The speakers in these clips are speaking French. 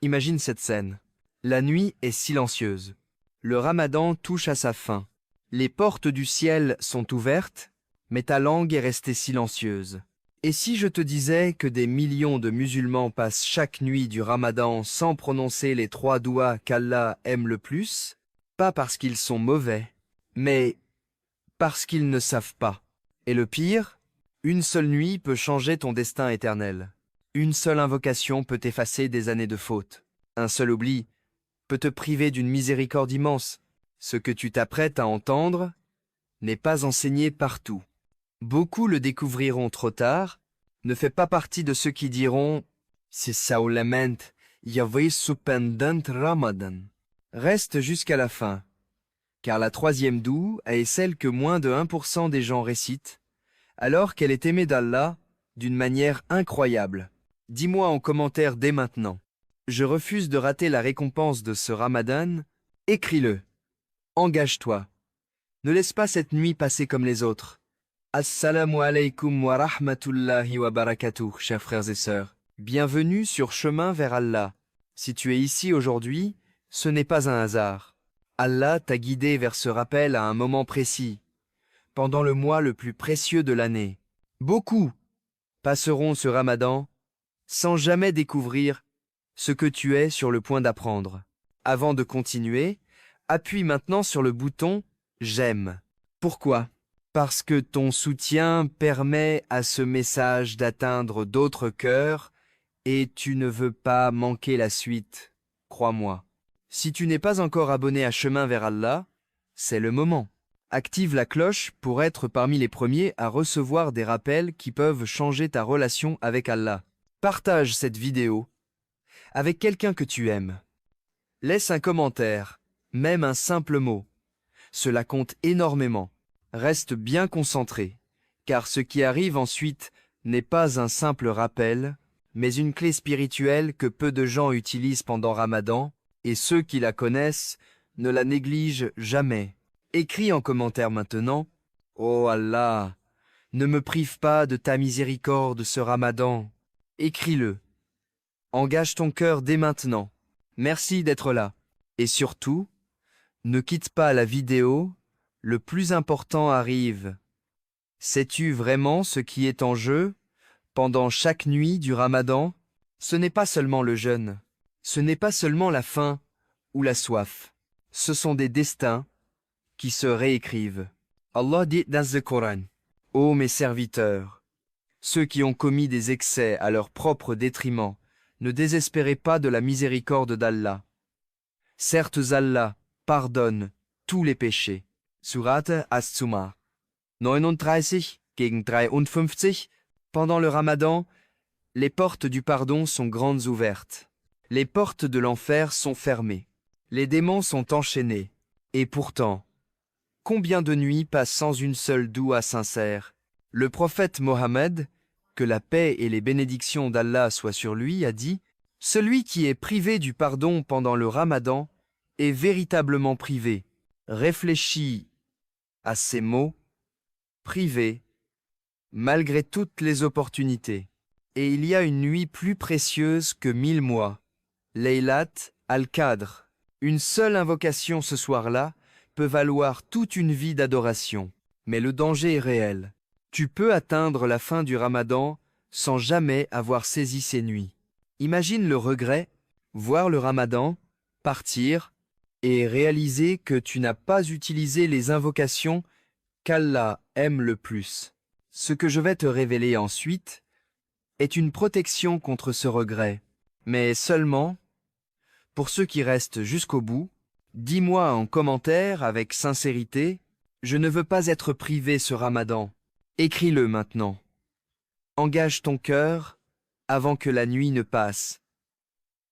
Imagine cette scène. La nuit est silencieuse. Le ramadan touche à sa fin. Les portes du ciel sont ouvertes, mais ta langue est restée silencieuse. Et si je te disais que des millions de musulmans passent chaque nuit du ramadan sans prononcer les 3 douas qu'Allah aime le plus, pas parce qu'ils sont mauvais, mais parce qu'ils ne savent pas. Et le pire, une seule nuit peut changer ton destin éternel. Une seule invocation peut effacer des années de faute. Un seul oubli peut te priver d'une miséricorde immense. Ce que tu t'apprêtes à entendre n'est pas enseigné partout. Beaucoup le découvriront trop tard, ne fait pas partie de ceux qui diront « C'est solamente Yahweh supendant Ramadan ». Reste jusqu'à la fin, car la 3e doue est celle que moins de 1% des gens récitent, alors qu'elle est aimée d'Allah d'une manière incroyable. Dis-moi en commentaire dès maintenant. Je refuse de rater la récompense de ce Ramadan. Écris-le. Engage-toi. Ne laisse pas cette nuit passer comme les autres. Assalamu alaikum wa rahmatullahi wa barakatuh, chers frères et sœurs. Bienvenue sur Chemin vers Allah. Si tu es ici aujourd'hui, ce n'est pas un hasard. Allah t'a guidé vers ce rappel à un moment précis, pendant le mois le plus précieux de l'année. Beaucoup passeront ce Ramadan sans jamais découvrir ce que tu es sur le point d'apprendre. Avant de continuer, appuie maintenant sur le bouton « J'aime ». Pourquoi? Parce que ton soutien permet à ce message d'atteindre d'autres cœurs et tu ne veux pas manquer la suite, crois-moi. Si tu n'es pas encore abonné à Chemin vers Allah, c'est le moment. Active la cloche pour être parmi les premiers à recevoir des rappels qui peuvent changer ta relation avec Allah. Partage cette vidéo avec quelqu'un que tu aimes. Laisse un commentaire, même un simple mot. Cela compte énormément. Reste bien concentré, car ce qui arrive ensuite n'est pas un simple rappel, mais une clé spirituelle que peu de gens utilisent pendant Ramadan, et ceux qui la connaissent ne la négligent jamais. Écris en commentaire maintenant « Oh Allah, ne me prive pas de ta miséricorde ce Ramadan ». Écris-le. Engage ton cœur dès maintenant. Merci d'être là. Et surtout, ne quitte pas la vidéo, le plus important arrive. Sais-tu vraiment ce qui est en jeu pendant chaque nuit du Ramadan? Ce n'est pas seulement le jeûne, ce n'est pas seulement la faim ou la soif. Ce sont des destins qui se réécrivent. Allah dit dans le Coran, « Ô mes serviteurs, ceux qui ont commis des excès à leur propre détriment, ne désespérez pas de la miséricorde d'Allah. Certes, Allah pardonne tous les péchés. » Sourate As-Zumar 39 gegen 53. Pendant le Ramadan, les portes du pardon sont grandes ouvertes. Les portes de l'enfer sont fermées. Les démons sont enchaînés. Et pourtant, combien de nuits passent sans une seule doua sincère? Le prophète Mohammed, que la paix et les bénédictions d'Allah soient sur lui, a dit « Celui qui est privé du pardon pendant le Ramadan est véritablement privé. » Réfléchis à ces mots, privé, malgré toutes les opportunités. Et il y a une nuit plus précieuse que 1000 mois, Laylat al-Qadr. Une seule invocation ce soir-là peut valoir toute une vie d'adoration. Mais le danger est réel. Tu peux atteindre la fin du Ramadan sans jamais avoir saisi ces nuits. Imagine le regret, voir le Ramadan, partir, et réaliser que tu n'as pas utilisé les invocations qu'Allah aime le plus. Ce que je vais te révéler ensuite est une protection contre ce regret, mais seulement pour ceux qui restent jusqu'au bout. Dis-moi en commentaire avec sincérité, je ne veux pas être privé ce Ramadan. Écris-le maintenant. Engage ton cœur avant que la nuit ne passe.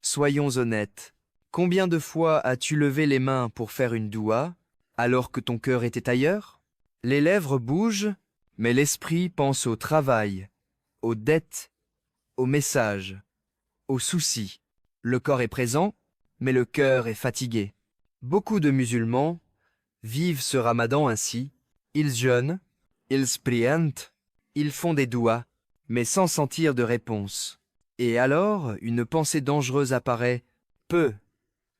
Soyons honnêtes. Combien de fois as-tu levé les mains pour faire une doua, alors que ton cœur était ailleurs? Les lèvres bougent, mais l'esprit pense au travail, aux dettes, aux messages, aux soucis. Le corps est présent, mais le cœur est fatigué. Beaucoup de musulmans vivent ce Ramadan ainsi. Ils jeûnent, ils prient, ils font des douas, mais sans sentir de réponse. Et alors, une pensée dangereuse apparaît. Peut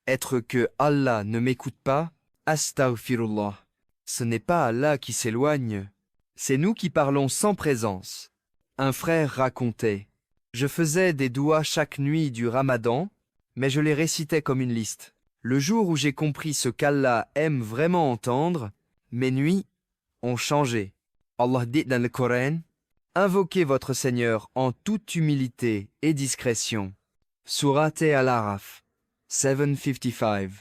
être que Allah ne m'écoute pas, astaghfirullah. Ce n'est pas Allah qui s'éloigne, c'est nous qui parlons sans présence. Un frère racontait, je faisais des doigts chaque nuit du Ramadan, mais je les récitais comme une liste. Le jour où j'ai compris ce qu'Allah aime vraiment entendre, mes nuits ont changé. Allah dit dans le Coran, invoquez votre Seigneur en toute humilité et discrétion. Sourate Al-Araf, 755.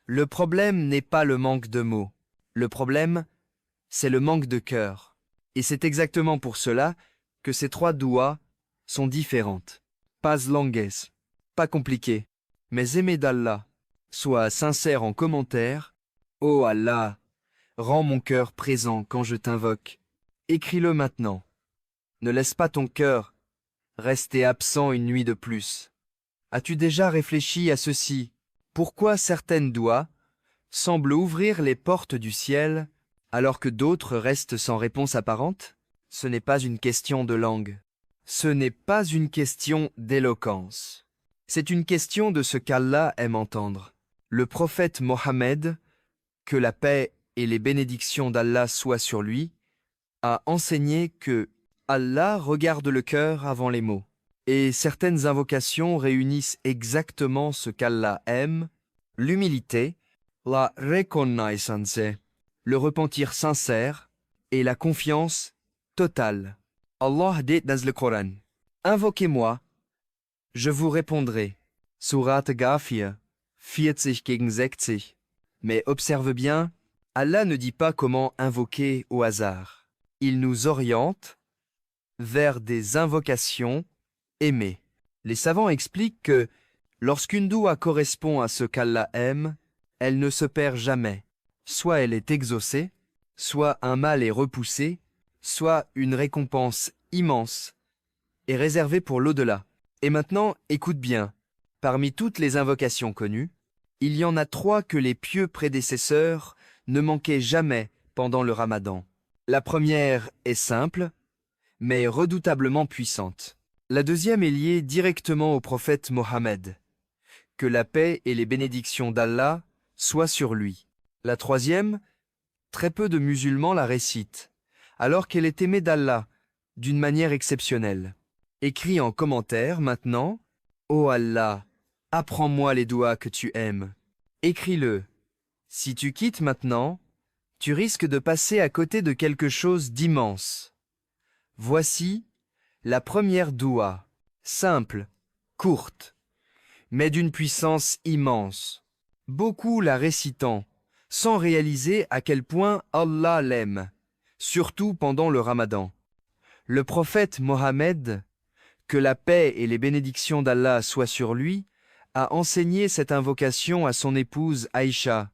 Le problème n'est pas le manque de mots. Le problème, c'est le manque de cœur. Et c'est exactement pour cela que ces trois douas sont différentes. Pas langues, pas compliquées, mais aimées d'Allah. Sois sincère en commentaire. Ô Allah, rends mon cœur présent quand je t'invoque. Écris-le maintenant. Ne laisse pas ton cœur rester absent une nuit de plus. As-tu déjà réfléchi à ceci? Pourquoi certaines douas semblent ouvrir les portes du ciel alors que d'autres restent sans réponse apparente? Ce n'est pas une question de langue. Ce n'est pas une question d'éloquence. C'est une question de ce qu'Allah aime entendre. Le prophète Mohammed, que la paix et les bénédictions d'Allah soient sur lui, a enseigné que Allah regarde le cœur avant les mots. Et certaines invocations réunissent exactement ce qu'Allah aime, l'humilité, la reconnaissance, le repentir sincère et la confiance totale. Allah dit dans le Coran, invoquez-moi, je vous répondrai. Sourate Ghafir, 40-60. Mais observe bien, Allah ne dit pas comment invoquer au hasard. Il nous oriente vers des invocations aimées. Les savants expliquent que lorsqu'une doua correspond à ce qu'Allah aime, elle ne se perd jamais. Soit elle est exaucée, soit un mal est repoussé, soit une récompense immense est réservée pour l'au-delà. Et maintenant, écoute bien, parmi toutes les invocations connues, il y en a trois que les pieux prédécesseurs ne manquaient jamais pendant le Ramadan. La première est simple, mais redoutablement puissante. La deuxième est liée directement au prophète Mohammed. Que la paix et les bénédictions d'Allah soient sur lui. La troisième, très peu de musulmans la récitent, alors qu'elle est aimée d'Allah d'une manière exceptionnelle. Écris en commentaire maintenant, ô Allah, apprends-moi les doigts que tu aimes. Écris-le. Si tu quittes maintenant, tu risques de passer à côté de quelque chose d'immense. Voici la première doua, simple, courte, mais d'une puissance immense. Beaucoup la récitant, sans réaliser à quel point Allah l'aime, surtout pendant le Ramadan. Le prophète Mohammed, que la paix et les bénédictions d'Allah soient sur lui, a enseigné cette invocation à son épouse Aïcha,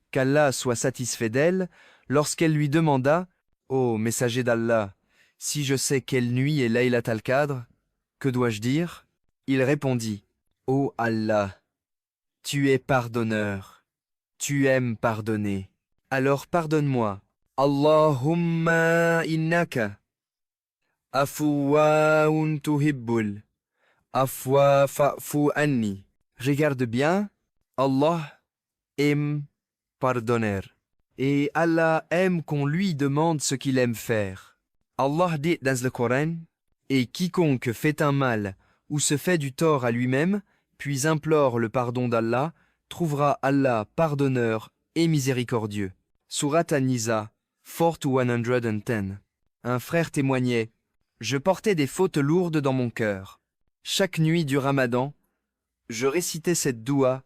qu'Allah soit satisfait d'elle, lorsqu'elle lui demanda « Ô messager d'Allah, si je sais quelle nuit est Laylat al-Qadr, que dois-je dire ?» Il répondit « Ô Allah, tu es pardonneur, tu aimes pardonner, alors pardonne-moi. Allahumma innaka afuwaun tuhibbul afwa fa'fu anni. » Regarde bien, Allah aime pardonner. Et Allah aime qu'on lui demande ce qu'il aime faire. Allah dit dans le Coran, « Et quiconque fait un mal ou se fait du tort à lui-même, puis implore le pardon d'Allah, trouvera Allah pardonneur et miséricordieux. » Sourate An-Nisa, 4:110. Un frère témoignait, « Je portais des fautes lourdes dans mon cœur. Chaque nuit du Ramadan, je récitais cette doua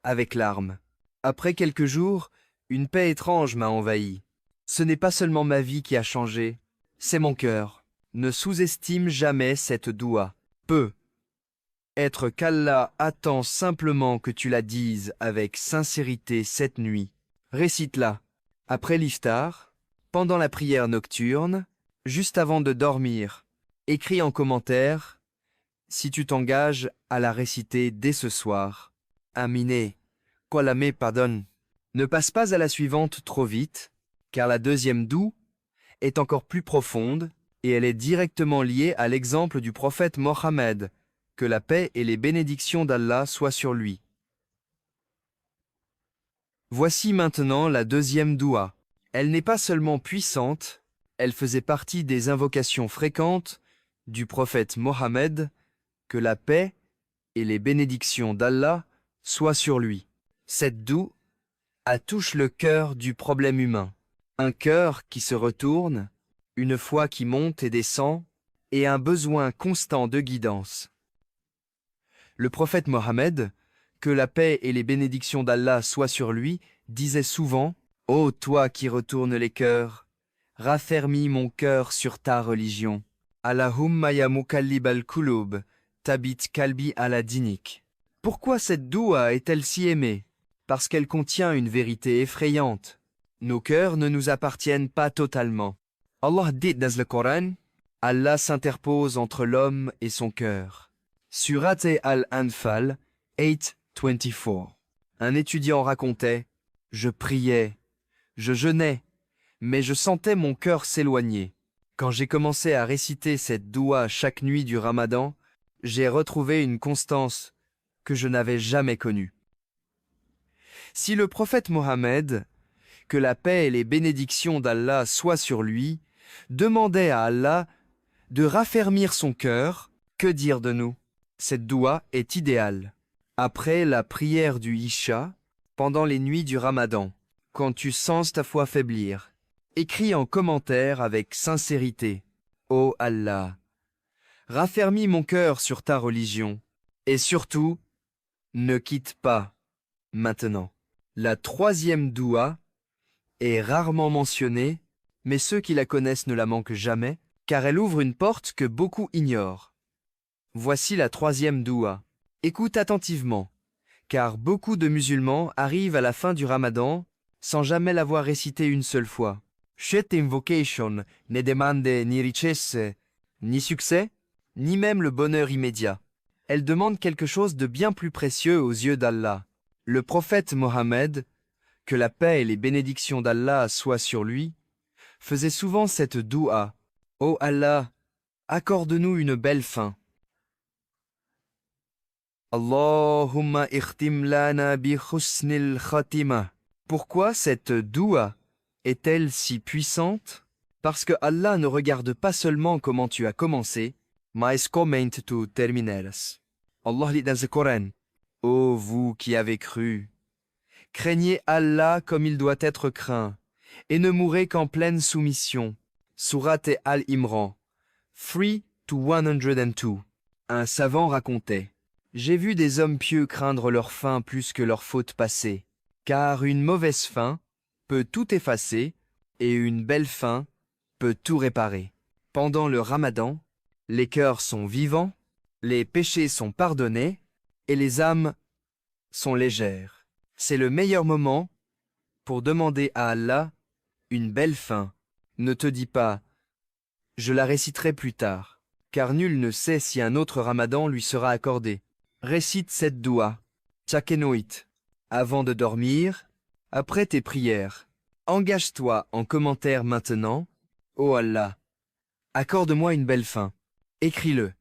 avec larmes. Après quelques jours, une paix étrange m'a envahi. Ce n'est pas seulement ma vie qui a changé, c'est mon cœur. Ne sous-estime jamais cette doua. Peut être qu'Allah attend simplement que tu la dises avec sincérité cette nuit. Récite-la après l'iftar, pendant la prière nocturne, juste avant de dormir. Écris en commentaire si tu t'engages à la réciter dès ce soir. Aminé, qu'Allah pardonne. Ne passe pas à la suivante trop vite, car la deuxième doue est encore plus profonde et elle est directement liée à l'exemple du prophète Mohammed, que la paix et les bénédictions d'Allah soient sur lui. Voici maintenant la deuxième doua. Elle n'est pas seulement puissante, elle faisait partie des invocations fréquentes du prophète Mohammed, que la paix et les bénédictions d'Allah soient sur lui. Cette doua touche le cœur du problème humain. Un cœur qui se retourne, une foi qui monte et descend, et un besoin constant de guidance. Le prophète Mohammed, que la paix et les bénédictions d'Allah soient sur lui, disait souvent « Ô toi qui retournes les cœurs, raffermis mon cœur sur ta religion. Allahumma ya mukallib al-kulub, tabit kalbi ala dinik. » Pourquoi cette doua est-elle si aimée? Parce qu'elle contient une vérité effrayante. Nos cœurs ne nous appartiennent pas totalement. Allah dit dans le Coran, Allah s'interpose entre l'homme et son cœur. Surat Al-Anfal 8:24. Un étudiant racontait, « Je priais, je jeûnais, mais je sentais mon cœur s'éloigner. Quand j'ai commencé à réciter cette doua chaque nuit du Ramadan, j'ai retrouvé une constance que je n'avais jamais connue. » Si le prophète Mohammed, que la paix et les bénédictions d'Allah soient sur lui, demandait à Allah de raffermir son cœur, que dire de nous? Cette doua est idéale. Après la prière du Isha, pendant les nuits du Ramadan, quand tu sens ta foi faiblir, écris en commentaire avec sincérité, « Ô Allah, raffermis mon cœur sur ta religion, et surtout, ne quitte pas maintenant. » La troisième doua est rarement mentionnée, mais ceux qui la connaissent ne la manquent jamais, car elle ouvre une porte que beaucoup ignorent. Voici la troisième doua. Écoute attentivement, car beaucoup de musulmans arrivent à la fin du Ramadan sans jamais l'avoir récitée une seule fois. Cette invocation ne demande ni richesse, ni succès, ni même le bonheur immédiat. Elle demande quelque chose de bien plus précieux aux yeux d'Allah. Le prophète Mohammed, que la paix et les bénédictions d'Allah soient sur lui, faisait souvent cette doua. « Ô Allah, accorde-nous une belle fin. » Allahumma ikhtim lana bi khusnil khatima. Pourquoi cette doua est-elle si puissante? Parce que Allah ne regarde pas seulement comment tu as commencé, mais comment tu termineras. Allah dit dans le Coran, « Ô vous qui avez cru, craignez Allah comme il doit être craint, et ne mourrez qu'en pleine soumission. » Surat Al-Imran 3-102. Un savant racontait, « J'ai vu des hommes pieux craindre leur fin plus que leur faute passée, car une mauvaise fin peut tout effacer, et une belle fin peut tout réparer. » Pendant le Ramadan, les cœurs sont vivants, les péchés sont pardonnés, et les âmes sont légères. C'est le meilleur moment pour demander à Allah une belle fin. Ne te dis pas « Je la réciterai plus tard », car nul ne sait si un autre Ramadan lui sera accordé. Récite cette doua, Tchakenoït, avant de dormir, après tes prières. Engage-toi en commentaire maintenant. Ô Allah, accorde-moi une belle fin. Écris-le.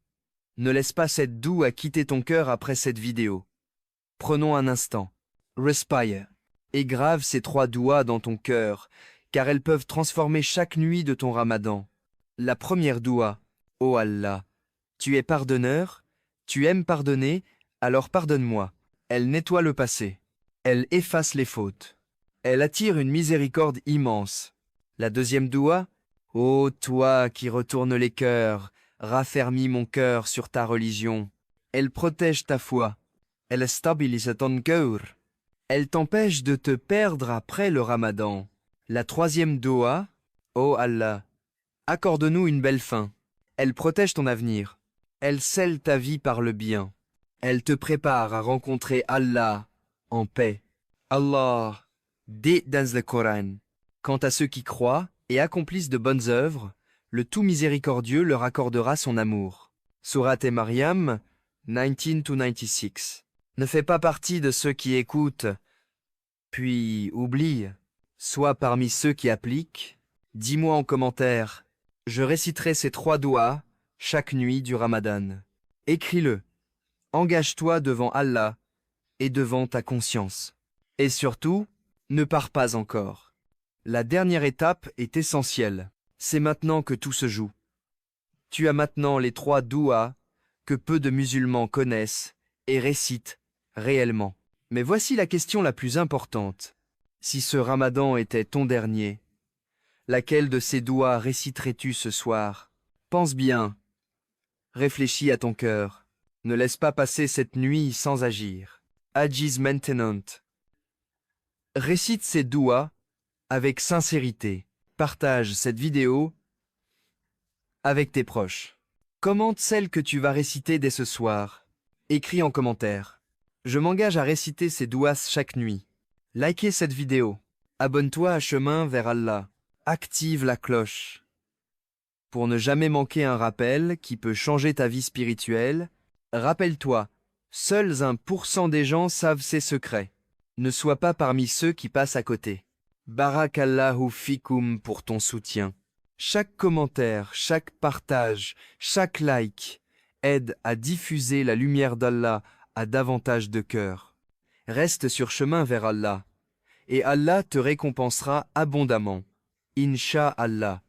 Ne laisse pas cette doua quitter ton cœur après cette vidéo. Prenons un instant. Respire. Et grave ces 3 douas dans ton cœur, car elles peuvent transformer chaque nuit de ton Ramadan. La première doua. Ô Allah, tu es pardonneur, tu aimes pardonner, alors pardonne-moi. Elle nettoie le passé. Elle efface les fautes. Elle attire une miséricorde immense. La deuxième doua. Ô toi qui retournes les cœurs, raffermis mon cœur sur ta religion. Elle protège ta foi. Elle stabilise ton cœur. Elle t'empêche de te perdre après le Ramadan. La troisième doua. Ô Allah, accorde-nous une belle fin. Elle protège ton avenir. Elle scelle ta vie par le bien. Elle te prépare à rencontrer Allah en paix. Allah dit dans le Coran, « Quant à ceux qui croient et accomplissent de bonnes œuvres, le tout miséricordieux leur accordera son amour. » Surat Maryam 19-96. Ne fais pas partie de ceux qui écoutent, puis oublient. Sois parmi ceux qui appliquent. Dis-moi en commentaire, je réciterai ces 3 douas chaque nuit du Ramadan. Écris-le. Engage-toi devant Allah et devant ta conscience. Et surtout, Ne pars pas encore. La dernière étape est essentielle. C'est maintenant que tout se joue. Tu as maintenant les 3 douas que peu de musulmans connaissent et récitent réellement. Mais voici la question la plus importante. Si ce ramadan était ton dernier, laquelle de ces douas réciterais-tu ce soir? Pense bien. Réfléchis à ton cœur. Ne laisse pas passer cette nuit sans agir. Ajiz maintenant. Récite ces douas avec sincérité. Partage cette vidéo avec tes proches. Commente celle que tu vas réciter dès ce soir. Écris en commentaire. Je m'engage à réciter ces douas chaque nuit. Likez cette vidéo. Abonne-toi à Chemin vers Allah. Active la cloche. Pour ne jamais manquer un rappel qui peut changer ta vie spirituelle, rappelle-toi, seuls 1% des gens savent ces secrets. Ne sois pas parmi ceux qui passent à côté. Barakallahu fikoum pour ton soutien. Chaque commentaire, chaque partage, chaque like aide à diffuser la lumière d'Allah à davantage de cœurs. Reste sur chemin vers Allah, et Allah te récompensera abondamment. Inch'Allah.